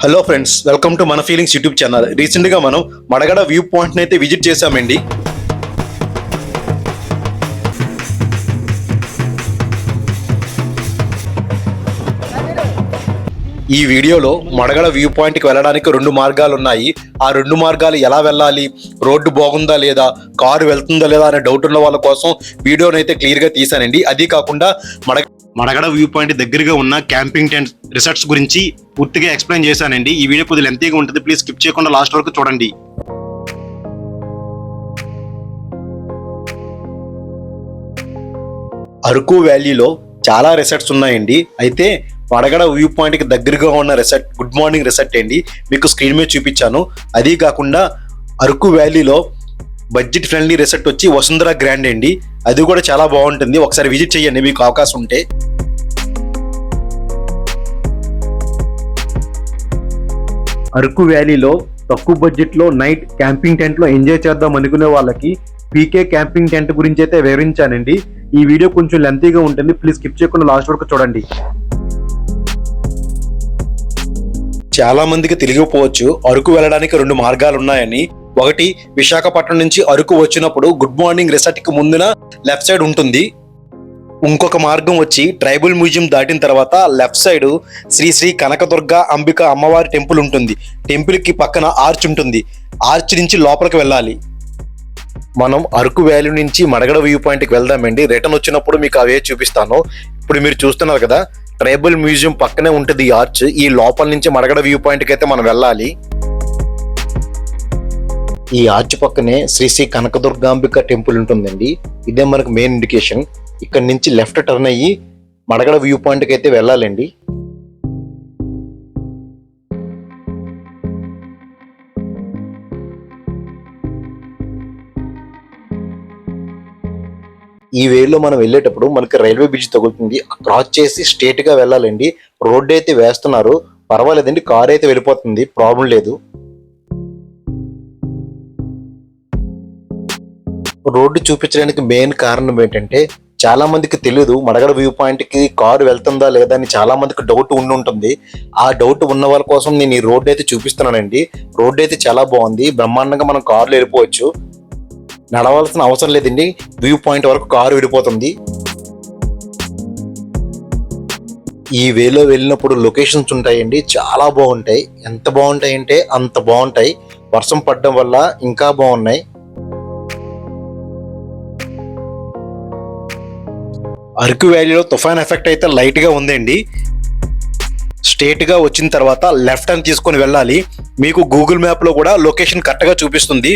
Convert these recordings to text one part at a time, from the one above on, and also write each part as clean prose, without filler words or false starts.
Hello friends, welcome to మన feelings YouTube channel. రీసెంట్గా మనం మడగడ వ్యూ పాయింట్ని అయితే విజిట్ చేశామండి. ఈ వీడియోలో మడగడ వ్యూ పాయింట్కి వెళ్ళడానికి 2 మార్గాలు ఉన్నాయి. ఆ 2 మార్గాలు ఎలా వెళ్ళాలి, రోడ్డు బాగుందా లేదా, కారు వెళ్తుందా లేదా అనే డౌట్ ఉన్న వాళ్ళ కోసం వీడియోని అయితే క్లియర్గా తీశానండి. అది కాకుండా మడగడ వ్యూ పాయింట్ దగ్గరగా ఉన్న క్యాంపింగ్ టెంట్ రిసార్ట్స్ గురించి పూర్తిగా ఎక్స్ప్లెయిన్ చేశానండి. ఈ వీడియో కొద్దిగా లెంతీగా ఉంటుంది, ప్లీజ్ స్కిప్ చేయకుండా లాస్ట్ వరకు చూడండి. అరకు వ్యాలీలో చాలా రిసార్ట్స్ ఉన్నాయండి. అయితే మడగడ వ్యూ పాయింట్కి దగ్గరగా ఉన్న రిసార్ట్ గుడ్ మార్నింగ్ రిసార్ట్ అండి, మీకు స్క్రీన్ మీద చూపించాను. అది కాకుండా అరకు వ్యాలీలో బడ్జెట్ ఫ్రెండ్లీ రిసార్ట్ వచ్చి వసుంధర గ్రాండ్ అండి, అది కూడా చాలా బాగుంటుంది. ఒకసారి విజిట్ చేయండి మీకు అవకాశం ఉంటే. అరకు వ్యాలీలో తక్కువ బడ్జెట్లో నైట్ క్యాంపింగ్ టెంట్లో ఎంజాయ్ చేద్దాం అనుకునే వాళ్ళకి పీకే క్యాంపింగ్ టెంట్ గురించి అయితే వివరించానండి. ఈ వీడియో కొంచెం లెంతీగా ఉంటుంది, ప్లీజ్ స్కిప్ చేయకుండా లాస్ట్ వరకు చూడండి. చాలా మందికి తెలియకపోవచ్చు, అరకు వెళ్ళడానికి 2 మార్గాలు ఉన్నాయని. ఒకటి, విశాఖపట్నం నుంచి అరకు వచ్చినప్పుడు గుడ్ మార్నింగ్ రిసార్ట్కి ముందున లెఫ్ట్ సైడ్ ఉంటుంది. ఇంకొక మార్గం వచ్చి ట్రైబల్ మ్యూజియం దాటిన తర్వాత లెఫ్ట్ సైడ్ శ్రీ శ్రీ కనకదుర్గ అంబిక అమ్మవారి టెంపుల్ ఉంటుంది. టెంపుల్కి పక్కన ఆర్చ్ ఉంటుంది. ఆర్చ్ నుంచి లోపలికి వెళ్ళాలి. మనం అరకు వ్యాలీ నుంచి మడగడ వ్యూ పాయింట్కి వెళ్దామండి. రిటర్న్ వచ్చినప్పుడు మీకు అవే చూపిస్తాను. ఇప్పుడు మీరు చూస్తున్నారు కదా, ట్రైబల్ మ్యూజియం పక్కనే ఉంటుంది ఈ ఆర్చ్. ఈ లోపల నుంచి మడగడ వ్యూ పాయింట్కి అయితే మనం వెళ్ళాలి. ఈ ఆర్చ్ పక్కనే శ్రీ శ్రీ కనకదుర్గాంబిక టెంపుల్ ఉంటుందండి. ఇదే మనకు మెయిన్ ఇండికేషన్. ఇక్కడ నుంచి లెఫ్ట్ టర్న్ అయ్యి మడగడ వ్యూ పాయింట్కి అయితే వెళ్ళాలండి. ఈ వేలో మనం వెళ్ళేటప్పుడు మనకి రైల్వే బ్రిడ్జ్ తగులుతుంది. క్రాస్ చేసి స్ట్రేట్ గా వెళ్ళాలండి. రోడ్డు అయితే వేస్తున్నారు, పర్వాలేదండి, కార్ అయితే వెళ్ళిపోతుంది, ప్రాబ్లం లేదు. రోడ్డు చూపించడానికి మెయిన్ కారణం ఏంటంటే, చాలా మందికి తెలియదు మడగడ వ్యూ పాయింట్ కి కారు వెళ్తుందా లేదా అని చాలా మందికి డౌట్ ఉంటుంది. ఆ డౌట్ ఉన్న వాళ్ళ కోసం నేను ఈ రోడ్డు అయితే చూపిస్తున్నానండి. రోడ్డు అయితే చాలా బాగుంది, బ్రహ్మాండంగా మనం కారులో వెళ్ళిపోవచ్చు. నడవాల్సిన అవసరం లేదండి, వ్యూ పాయింట్ వరకు కారు వెళ్ళిపోతుంది. ఈ వేలో వెళ్ళినప్పుడు లొకేషన్స్ ఉంటాయండి, చాలా బాగుంటాయి. ఎంత బాగుంటాయంటే అంత బాగుంటాయి. వర్షం పడడం వల్ల ఇంకా బాగున్నాయి. అరకు వ్యాలీలో తుఫాన్ ఎఫెక్ట్ అయితే లైట్ గా ఉందండి. స్ట్రేట్ గా వచ్చిన తర్వాత లెఫ్ట్ టర్న్ తీసుకొని వెళ్ళాలి. మీకు గూగుల్ మ్యాప్ లో కూడా లొకేషన్ కరెక్ట్ గా చూపిస్తుంది.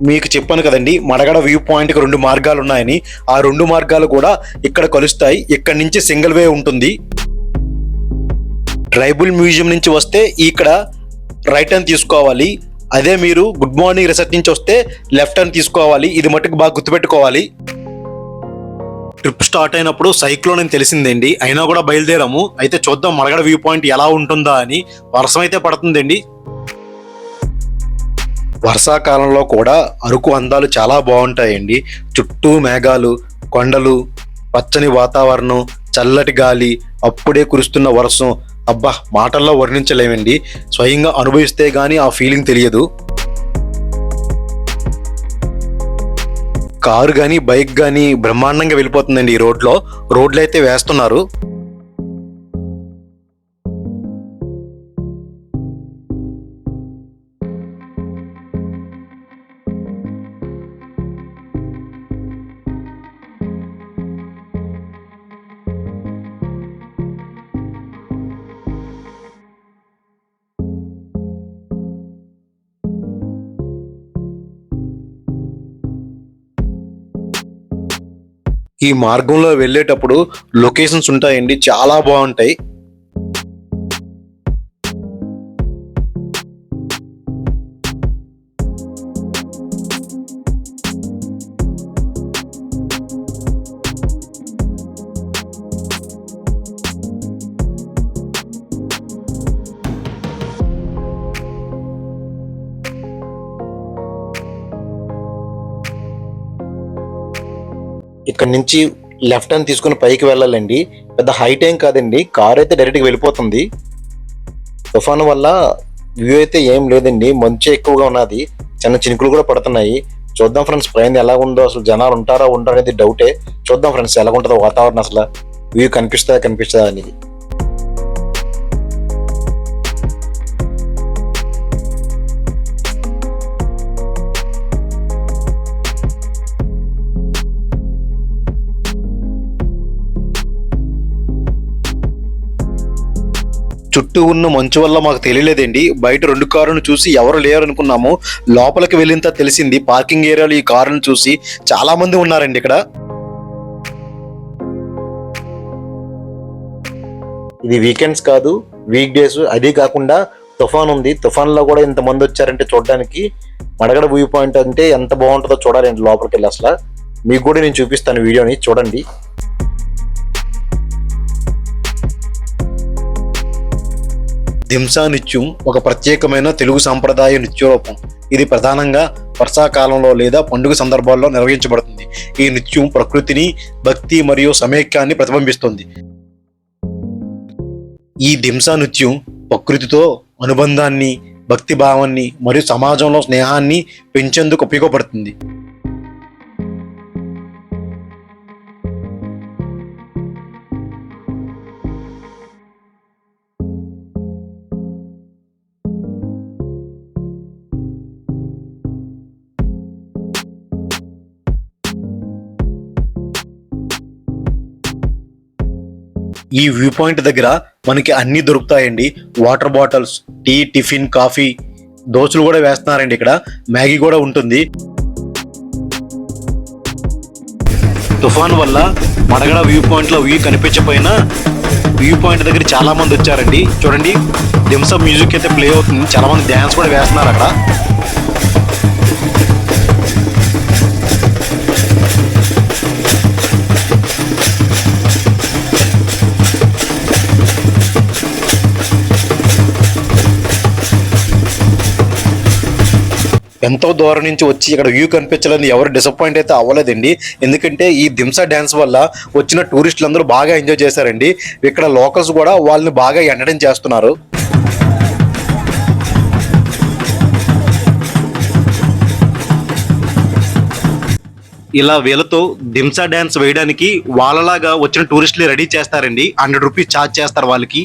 మీకు చెప్పాను కదండి, మడగడ వ్యూ పాయింట్కి 2 మార్గాలు ఉన్నాయని. ఆ 2 మార్గాలు కూడా ఇక్కడ కలుస్తాయి. ఇక్కడ నుంచి సింగిల్ వే ఉంటుంది. ట్రైబల్ మ్యూజియం నుంచి వస్తే ఇక్కడ రైట్ టర్న్ తీసుకోవాలి. అదే మీరు గుడ్ మార్నింగ్ రిసార్ట్ నుంచి వస్తే లెఫ్ట్ టర్న్ తీసుకోవాలి. ఇది మట్టుకు బాగా గుర్తుపెట్టుకోవాలి. ట్రిప్ స్టార్ట్ అయినప్పుడు సైక్లోన్ అని తెలిసిందండి, అయినా కూడా బయలుదేరాము. అయితే చూద్దాం మడగడ వ్యూ పాయింట్ ఎలా ఉంటుందా అని. వర్షం అయితే పడుతుందండి. వర్షాకాలంలో కూడా అరకు అందాలు చాలా బాగుంటాయండి. చుట్టూ మేఘాలు, కొండలు, పచ్చని వాతావరణం, చల్లటి గాలి, అప్పుడే కురుస్తున్న వర్షం. అబ్బా, మాటల్లో వర్ణించలేమండి. స్వయంగా అనుభవిస్తే గానీ ఆ ఫీలింగ్ తెలియదు. కారు కానీ బైక్ కానీ బ్రహ్మాండంగా వెళ్ళిపోతుందండి. ఈ రోడ్లు అయితే వేస్తున్నారు. ఈ మార్గంలో వెళ్ళేటప్పుడు లొకేషన్స్ ఉంటాయండి, చాలా బాగుంటాయి. ఇక్కడ నుంచి లెఫ్ట్ హ్యాండ్ తీసుకుని పైకి వెళ్ళాలండి. పెద్ద హైట్ ఏం కాదండి, కార్ అయితే డైరెక్ట్గా వెళ్ళిపోతుంది. తుఫాను వల్ల వ్యూ అయితే ఏం లేదండి, మంచు ఎక్కువగా ఉన్నది, చిన్న చినుకులు కూడా పడుతున్నాయి. చూద్దాం ఫ్రెండ్స్ పైన ఎలా ఉందో, అసలు జనాలు ఉంటారా ఉండరా అనేది డౌటే. చూద్దాం ఫ్రెండ్స్ ఎలా ఉంటుందో వాతావరణం, అసలు వ్యూ కనిపిస్తుందా అనేది. చుట్టూ ఉన్న మంచు వల్ల మాకు తెలియలేదండి. బయట 2 కార్లను చూసి ఎవరు లేరు అనుకున్నాము. లోపలికి వెళ్ళినంత తెలిసింది పార్కింగ్ ఏరియాలో ఈ కార్లను చూసి చాలా మంది ఉన్నారండి ఇక్కడ. ఇది వీకెండ్స్ కాదు, వీక్ డేస్. అది కాకుండా తుఫాన్ ఉంది. తుఫాన్లో కూడా ఇంతమంది వచ్చారంటే చూడడానికి మడగడ వ్యూ పాయింట్ అంటే ఎంత బాగుంటుందో చూడాలండి లోపలికి వెళ్ళి. అసలు మీకు కూడా నేను చూపిస్తాను, వీడియోని చూడండి. దింసా నృత్యం ఒక ప్రత్యేకమైన తెలుగు సాంప్రదాయ నృత్య రూపం. ఇది ప్రధానంగా వర్షాకాలంలో లేదా పండుగ సందర్భాల్లో నిర్వహించబడుతుంది. ఈ నృత్యం ప్రకృతిని, భక్తి మరియు సమైక్యాన్ని ప్రతిబింబిస్తుంది. ఈ దింసా నృత్యం ప్రకృతితో అనుబంధాన్ని, భక్తి భావాన్ని మరియు సమాజంలో స్నేహాన్ని పెంచేందుకు ఉపయోగపడుతుంది. ఈ వ్యూ పాయింట్ దగ్గర మనకి అన్ని దొరుకుతాయండి. Water bottles, tea, tiffin, coffee, దోశలు కూడా వేస్తున్నారండి. ఇక్కడ మ్యాగీ కూడా ఉంటుంది. తుఫాన్ వల్ల మడగడ వ్యూ పాయింట్ లో వ్యూ కనిపించకపోయినా వ్యూ పాయింట్ దగ్గర చాలా మంది వచ్చారండి. చూడండి, దింసా మ్యూజిక్ అయితే ప్లే అవుతుంది, చాలా మంది డ్యాన్స్ కూడా వేస్తున్నారు అక్కడ. ఎంతో దూరం నుంచి వచ్చి ఇక్కడ వ్యూ కనిపించాలని ఎవరు డిసప్పాయింట్ అయితే అవ్వలేదండి. ఎందుకంటే ఈ దింసా డ్యాన్స్ వల్ల వచ్చిన టూరిస్టులు అందరూ బాగా ఎంజాయ్ చేశారండి. ఇక్కడ లోకల్స్ కూడా వాళ్ళని బాగా ఎంటర్టైన్ చేస్తున్నారు. ఇలా వీళ్ళతో దింసా డ్యాన్స్ వేయడానికి వాళ్ళలాగా వచ్చిన టూరిస్టులు రెడీ చేస్తారండి. 100 రూపీస్ ఛార్జ్ చేస్తారు వాళ్ళకి.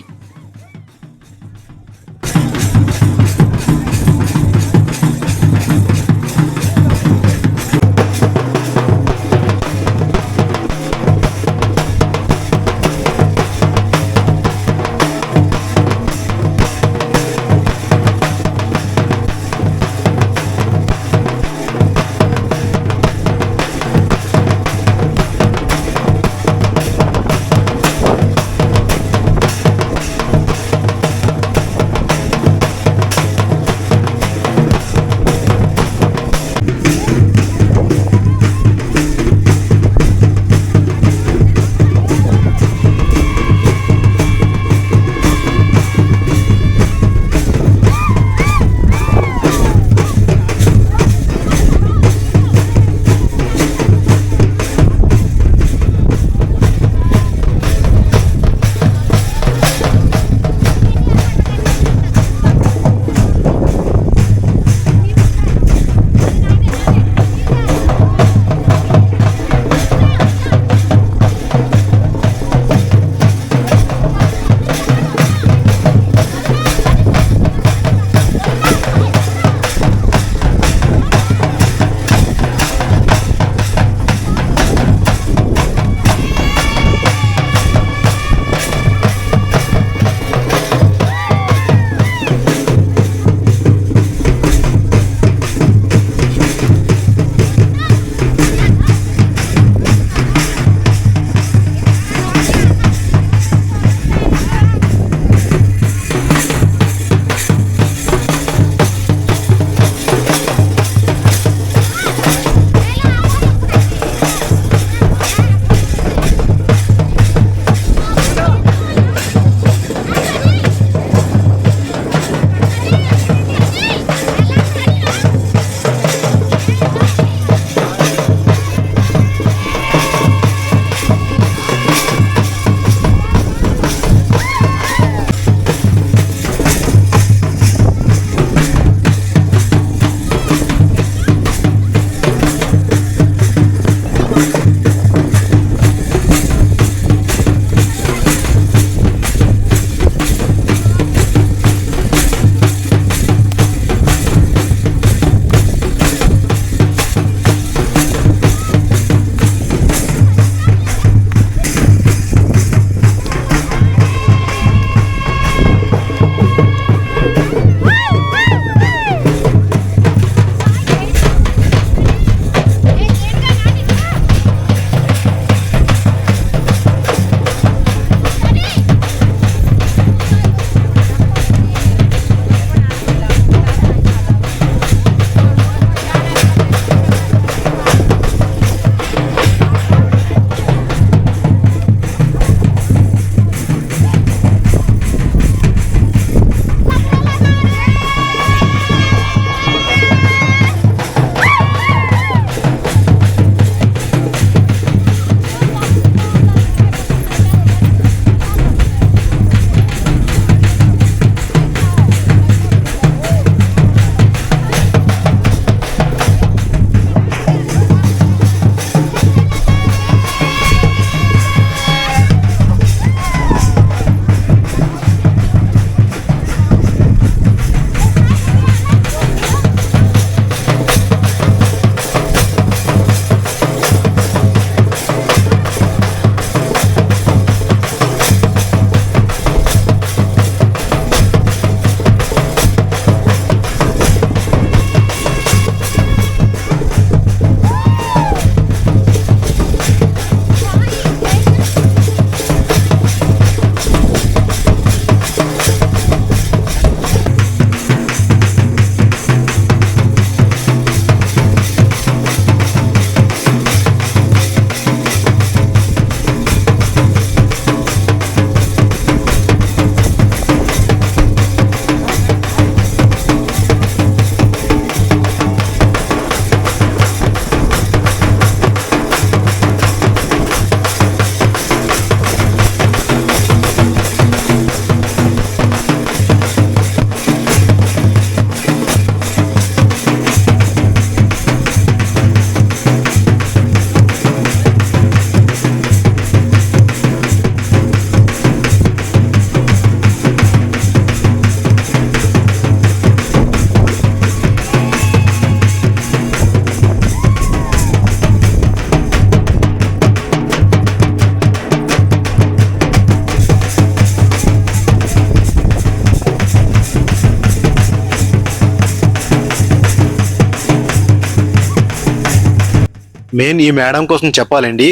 మెయిన్ ఈ మేడం కోసం చెప్పాలండి,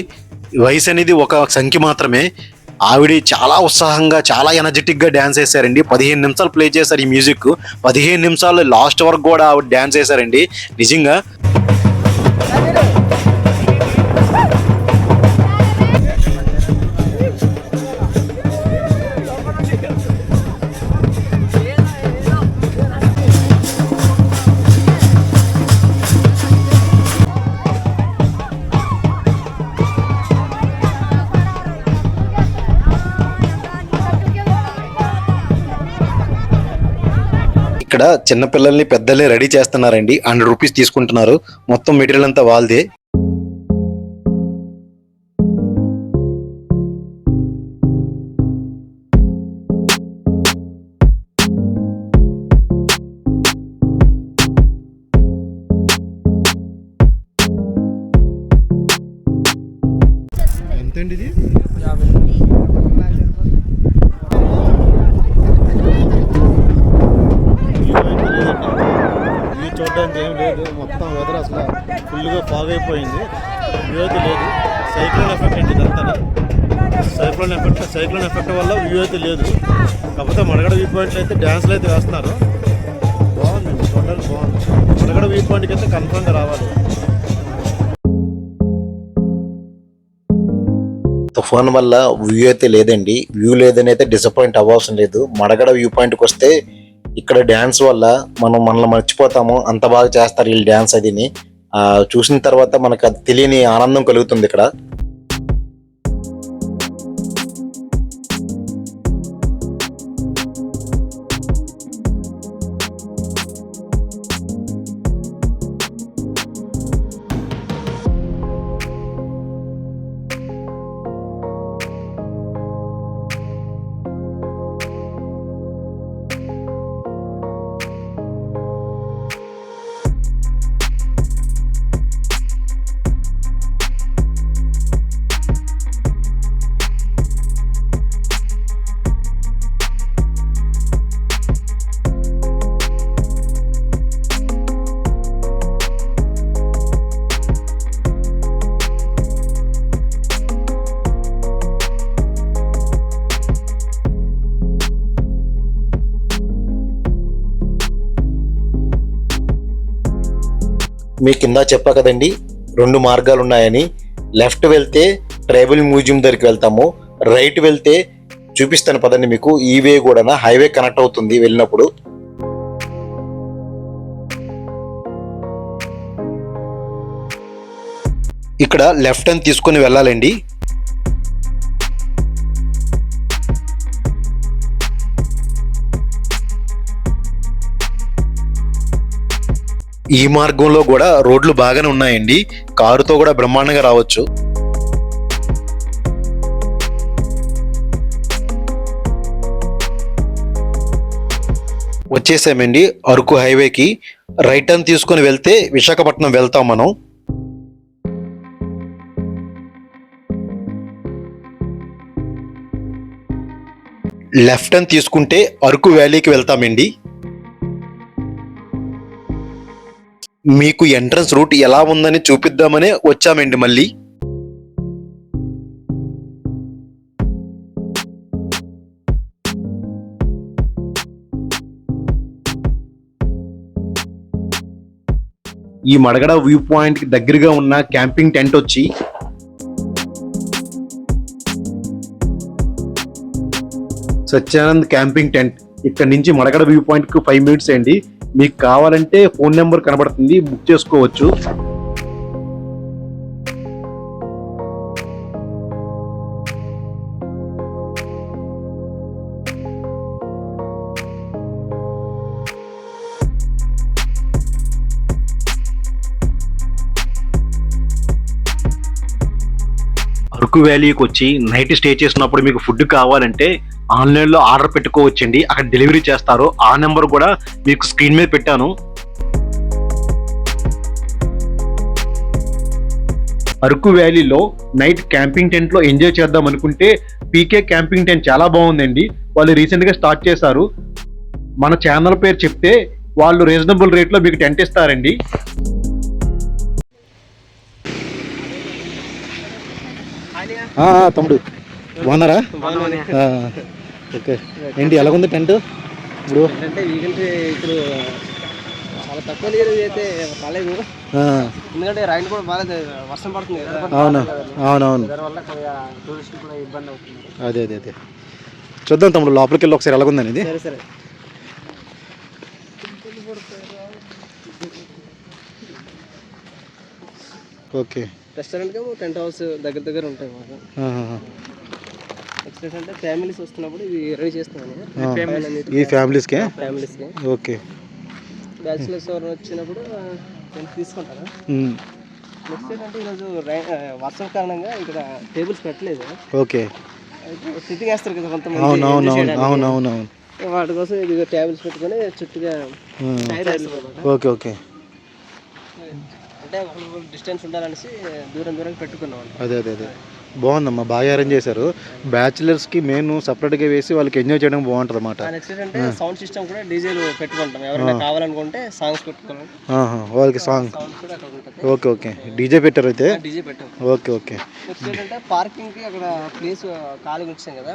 వయసు అనేది ఒక సంఖ్య మాత్రమే. ఆవిడ చాలా ఉత్సాహంగా చాలా ఎనర్జెటిక్ గా డాన్స్ వేశారండి. 15 నిమిషాలు ప్లే చేశారు ఈ మ్యూజిక్. 15 నిమిషాలు లాస్ట్ వరకు కూడా ఆవిడ డాన్స్ వేశారండి. నిజంగా ఇక్కడ చిన్నపిల్లల్ని పెద్దల్ని రెడీ చేస్తున్నారండి. 100 రూపీస్ తీసుకుంటున్నారు. మొత్తం మెటీరియల్ అంతా వాళ్ళదే. ఎంతండి ఇది? చూడడానికి ఏం లేదు, మొత్తం వెదర్ అసలు ఫుల్గా ఫాగ్ అయిపోయింది. వ్యూ అయితే లేదు. సైక్లోన్ ఎఫెక్ట్ అండి ఇదంతా. సైక్లోన్ ఎఫెక్ట్ వల్ల వ్యూ అయితే లేదు. కాకపోతే మడగడ వ్యూ పాయింట్లు అయితే డ్యాన్స్లు అయితే వేస్తున్నారు. బాగుందండి, చూడడానికి బాగుంది. మడగడ వ్యూ పాయింట్కి అయితే కన్ఫర్మ్గా రావాలి. తుఫాన్ వల్ల వ్యూ అయితే లేదండి. వ్యూ లేదని అయితే డిసప్పాయింట్ అవ్వాల్సిన లేదు. మడగడ వ్యూ పాయింట్కి వస్తే ఇక్కడ డ్యాన్స్ వల్ల మనల్ని మర్చిపోతాము. అంత బాగా చేస్తారు వీళ్ళు డ్యాన్స్. అదిని చూసిన తర్వాత మనకు అది తెలియని ఆనందం కలుగుతుంది ఇక్కడ. మీ కింద చెప్పా కదండి 2 మార్గాలు ఉన్నాయని. లెఫ్ట్ వెళ్తే ట్రైబల్ మ్యూజియం దగ్గరికి వెళ్తాము, రైట్ వెళ్తే చూపిస్తాను పదండి మీకు. ఈ వే కూడా హైవే కనెక్ట్ అవుతుంది వెళ్ళినప్పుడు. ఇక్కడ లెఫ్ట్ అని తీసుకొని వెళ్ళాలండి. ఈ మార్గంలో కూడా రోడ్లు బాగానే ఉన్నాయండి. కారుతో కూడా బ్రహ్మాండంగా రావచ్చు. వచ్చేసామండి అరకు హైవేకి. రైట్ టర్న్ తీసుకొని వెళ్తే విశాఖపట్నం వెళ్తాం మనం. లెఫ్ట్ టర్న్ తీసుకుంటే అరకు వ్యాలీకి వెళ్తామండి. మీకు ఎంట్రన్స్ రూట్ ఎలా ఉందని చూపిద్దామనే వచ్చామండి మళ్ళీ. ఈ మడగడ వ్యూ పాయింట్ కి దగ్గరగా ఉన్న క్యాంపింగ్ టెంట్ వచ్చి సత్యానంద్ క్యాంపింగ్ టెంట్. ఇక్కడ నుంచి మడగడ వ్యూ పాయింట్ కు 5 మినిట్స్ అండి. మీకు కావాలంటే ఫోన్ నెంబర్ కనబడుతుంది, బుక్ చేసుకోవచ్చు. అరకు వ్యాలీకి వచ్చి నైట్ స్టే చేసినప్పుడు మీకు ఫుడ్ కావాలంటే ఆన్లైన్లో ఆర్డర్ పెట్టుకోవచ్చండి. అక్కడ డెలివరీ చేస్తారు. ఆ నెంబర్ కూడా మీకు స్క్రీన్ మీద పెట్టాను. అరకు వ్యాలీలో నైట్ క్యాంపింగ్ టెంట్ లో ఎంజాయ్ చేద్దాం అనుకుంటే పీకే క్యాంపింగ్ టెంట్ చాలా బాగుందండి. వాళ్ళు రీసెంట్ గా స్టార్ట్ చేశారు. మన ఛానల్ పేరు చెప్తే వాళ్ళు రీజనబుల్ రేట్ లో మీకు టెంట్ ఇస్తారండి. తమ్ముడు బాగున్నారా? ఓకే, ఏంటి ఎలాగుంది టెంట్ ఇప్పుడు? అంటే వీకెండ్ ఇప్పుడు చాలా తక్కువ నీరు అయితే కాలేదు, ఎందుకంటే రైన్ కూడా బాగాలేదు, వర్షం పడుతుంది కదా. అవునవును, దానివల్ల కొద్దిగా టూరిస్ట్ కూడా ఇబ్బంది అవుతుంది. అదే చూద్దాం తమ్ముడు, లోపలికి వెళ్ళి ఒకసారి ఎలాగుందని ఇది. సరే ఓకే, రెస్టారెంట్కి టెంట్ హౌస్ దగ్గర ఉంటాయి మాకు. నెక్స్ట్ అంటే ఫ్యామిలీస్ వస్తున్నప్పుడు ఇది రెడీ చేస్తున్నాను ఈ ఫ్యామిలీస్కి. ఓకే, బ్యాచులర్స్ ఎవరు వచ్చినప్పుడు టెంట్ తీసుకుంటారా. నెక్స్ట్ ఏంటంటే ఈరోజు వర్షం కారణంగా ఇక్కడ టేబుల్స్ పెట్టలేదు. ఓకే, అయితే సిట్టింగ్ వేస్తారు కదా కొంతమంది, అవునవును, వాటి కోసం ఇది టేబుల్స్ పెట్టుకొని చుట్టుగా టైర్ వేస్తారు. ఓకే, అంటే ఒకరు డిస్టెన్స్ ఉండాలనేసి దూరం పెట్టుకున్నాం. అదే బాగుందమ్మా, బాగా అరేంజ్ చేశారు. బ్యాచిలర్స్కి మెయిన్ సపరేట్గా వేసి వాళ్ళకి ఎంజాయ్ చేయడం బాగుంటుంది అన్నమాట. నెక్స్ట్ అంటే సౌండ్ సిస్టమ్ కూడా డీజేలు పెట్టుకుంటాం, ఎవరైనా కావాలనుకుంటే సాంగ్స్ పెట్టుకోవాలి, వాళ్ళకి సాంగ్. కూడా అక్కడ ఉంటుంది. ఓకే, డీజే పెట్టారు అయితే. డీజే పెట్టాం. ఓకే. నెక్స్ట్ ఏంటంటే పార్కింగ్కి అక్కడ ప్లేస్ ఖాళీగా వచ్చాం కదా,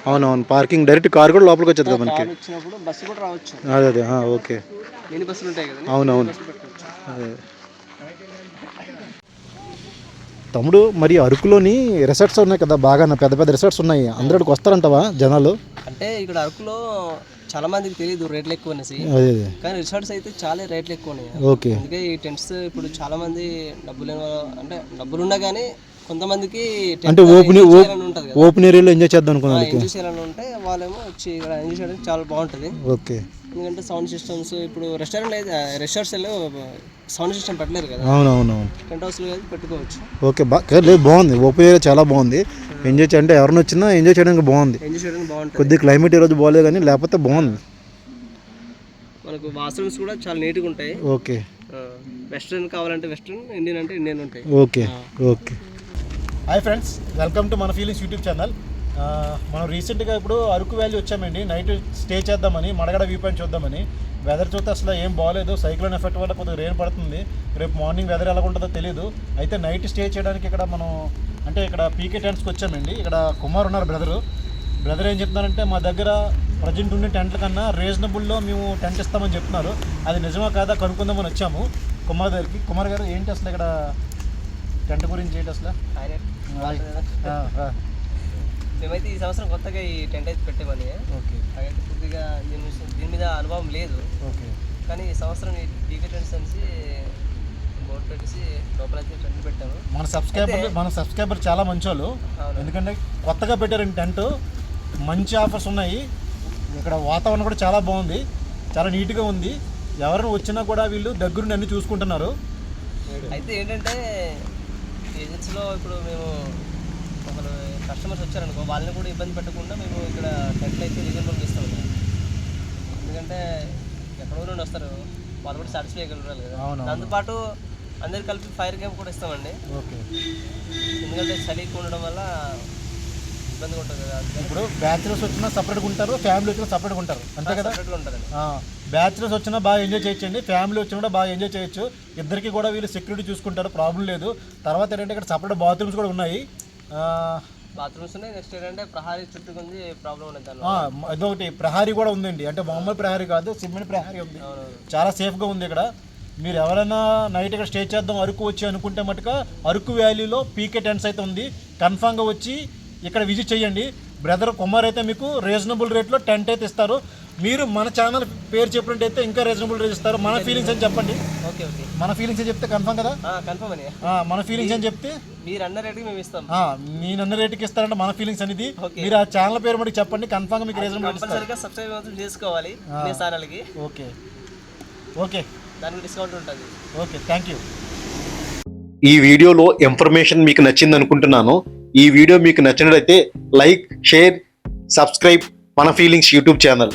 అవునవును, పార్కింగ్ డైరెక్ట్ కార్ కూడా లోపలికి వచ్చేది కదా మనకి. వచ్చినప్పుడు బస్సు కూడా రావచ్చు. అదే ఓకే, మినీ బస్సులు ఉంటాయి కదా. అవునవును. తమ్ముడు, మరి అరకులోని రిసార్ట్స్ ఉన్నాయి కదా, బాగా పెద్ద రిసార్ట్స్ ఉన్నాయి, అందరికి వస్తారంటావా జనాలు? అంటే ఇక్కడ అరకులో చాలా మందికి తెలియదు రేట్లు ఎక్కువ అనేసి, కానీ రిసార్ట్స్ అయితే చాలా రేట్లు ఎక్కువ ఉన్నాయి. ఓకే, అందుకే ఈ టెంట్స్ ఇప్పుడు చాలా మంది అంటే డబ్బులు ఉన్నా కానీ కొంతమందికి అంటే ఓపెన్ ఏరియాలో ఎంజాయ్ చేద్దాం అనుకున్నాను. ఎంజాయ్ చేయాలని ఉంటే వాళ్ళేమో వచ్చి ఇక్కడ ఎంజాయ్ చేయడానికి చాలా బాగుంటుంది. ఓకే, ఎందుకంటే సౌండ్ సిస్టమ్స్ ఇప్పుడు రెస్టారెంట్స్లో సౌండ్ సిస్టమ్ పెట్టలేరు కదా. అవునవును, టెంట్ హౌస్లో పెట్టుకోవచ్చు. ఓకే, బాగుంది, ఓపెన్ ఏరియా చాలా బాగుంది. ఎంజాయ్ అంటే ఎవరైనా వచ్చినా ఎంజాయ్ చేయడానికి బాగుంది. కొద్దిగా క్లైమేట్ ఈరోజు బాగాలేదు కానీ లేకపోతే బాగుంది. మనకు వాష్రూమ్స్ కూడా చాలా నీట్గా ఉంటాయి. ఓకే, వెస్ట్రన్ కావాలంటే వెస్ట్రన్, ఇండియన్ అంటే ఇండియన్ ఉంటాయి. Okay. Hi friends, welcome to మన ఫీలింగ్స్ యూట్యూబ్ ఛానల్. మనం రీసెంట్గా ఇప్పుడు అరకు వ్యాలీ వచ్చామండి, నైట్ స్టే చేద్దామని, మడగడ వ్యూ పాయింట్ చూద్దామని. వెదర్ చూస్తే అసలు ఏం బాగాలేదు, సైక్లోన్ ఎఫెక్ట్ వల్ల కొద్దిగా రెయిన్ పడుతుంది. రేపు మార్నింగ్ వెదర్ ఎలా ఉంటుందో తెలియదు. అయితే నైట్ స్టే చేయడానికి ఇక్కడ మనం అంటే ఇక్కడ పీకే టెంట్స్కి వచ్చామండి. ఇక్కడ కుమార్ ఉన్నారు బ్రదర్ ఏం చెప్తున్నారంటే మా దగ్గర ప్రజెంట్ ఉండే టెంట్ల కన్నా రీజనబుల్లో మేము టెంట్ ఇస్తామని చెప్తున్నారు. అది నిజమా కాదా కనుక్కుందామని వచ్చాము కుమార్ దగ్గరికి. కుమార్ గారు, ఏంటి అసలు ఇక్కడ టెంట్ గురించి ఏంటి అసలు? మేమైతే ఈ సంవత్సరం కొత్తగా ఈ టెంట్ అయితే పెట్టామని. ఓకే, అయితే కొద్దిగా దీని మీద అనుభవం లేదు. ఓకే, కానీ ఈ సంవత్సరం ఈ పీకే టెంట్స్ అనేసి బోర్డు పెట్టేసి లోపలైతే టెంట్ పెట్టాము. మన సబ్స్క్రైబర్ చాలా మంచి వాళ్ళు, ఎందుకంటే కొత్తగా పెట్టారండి టెంట్, మంచి ఆఫర్స్ ఉన్నాయి. ఇక్కడ వాతావరణం కూడా చాలా బాగుంది, చాలా నీట్గా ఉంది. ఎవరైనా వచ్చినా కూడా వీళ్ళు దగ్గరుండి అన్ని చూసుకుంటున్నారు. అయితే ఏంటంటే ఏజెన్సీలో ఇప్పుడు మేము ఒకరు కస్టమర్స్ వచ్చారనుకో, వాళ్ళని కూడా ఇబ్బంది పెట్టకుండా మేము ఇక్కడ టెంట్లు అయితే రీజనబుల్గా ఇస్తాం. ఎందుకంటే ఎక్కడో నుండి వస్తారు, వాళ్ళు కూడా సాటిస్ఫై అయ్యగలరు కదా. దాంతోపాటు అందరికి కలిపి ఫైర్ క్యాంప్ కూడా ఇస్తామండి. ఓకే, ఎందుకంటే చలి ఉండడం వల్ల ఇబ్బంది ఉంటుంది కదా. ఇప్పుడు బ్యాచిలర్స్ వచ్చినా సపరేట్గా ఉంటారు, ఫ్యామిలీ వచ్చినా సపరేట్గా ఉంటారు, అంతే కదా. సపరేట్గా ఉంటారండి. బ్యాచిలర్స్ వచ్చినా బాగా ఎంజాయ్ చేయొచ్చండి, ఫ్యామిలీ వచ్చినా కూడా బాగా ఎంజాయ్ చేయొచ్చు. ఇద్దరికి కూడా వీళ్ళు సెక్యూరిటీ చూసుకుంటారు, ప్రాబ్లం లేదు. తర్వాత ఏంటంటే ఇక్కడ సపరేట్ బాత్రూమ్స్ కూడా ఉన్నాయి. బాత్రూమ్స్ ఉన్నాయి. నెక్స్ట్ ఏంటంటే ప్రహారీ చుట్టూ ఉంది, ప్రాబ్లం ఉండదు. అదొకటి ప్రహారీ కూడా ఉందండి, అంటే మామూలు ప్రహారీ కాదు, సిమెంట్ ప్రహారీ ఉంది, చాలా సేఫ్గా ఉంది ఇక్కడ. మీరు ఎవరైనా నైట్ ఇక్కడ స్టే చేద్దాం అరకు వచ్చి అనుకుంటే మటుగా అరకు వ్యాలీలో పీకే టెంట్స్ అయితే ఉంది, కన్ఫామ్గా వచ్చి ఇక్కడ విజిట్ చేయండి. బ్రదర్ కుమార్ అయితే మీకు రీజనబుల్ రేట్లో టెంట్ అయితే ఇస్తారు. మీరు మన ఛానల్ పేరు చెప్పినట్టయితే ఇంకా రీజనబుల్ రేట్ ఇస్తారు. మన ఫీలింగ్స్ అని చెప్పండి. ఓకే, మన ఫీలింగ్స్ అని చెప్తే కన్ఫామ్ కదా. కన్ఫామ్ అని మన ఫీలింగ్స్ అని చెప్తే మీరు అన్న రేటుకి మేము ఇస్తాం. నేను అన్న రేటుకి ఇస్తారంటే మన ఫీలింగ్స్ అనేది. మీరు ఆ ఛానల్ పేరు మటుకు చెప్పండి, కన్ఫామ్గా మీకు రీజనబుల్ కంపల్సరీగా సబ్స్క్రైబ్ చేసుకోవాలి మీ ఛానల్కి. ఓకే, దానికి డిస్కౌంట్ ఉంటుంది. Okay, thank you. ఈ వీడియోలో ఇన్ఫర్మేషన్ మీకు నచ్చింది అనుకుంటున్నాను. ఈ వీడియో మీకు నచ్చినట్లయితే లైక్, షేర్, సబ్స్క్రైబ్ మన ఫీలింగ్స్ యూట్యూబ్ ఛానల్.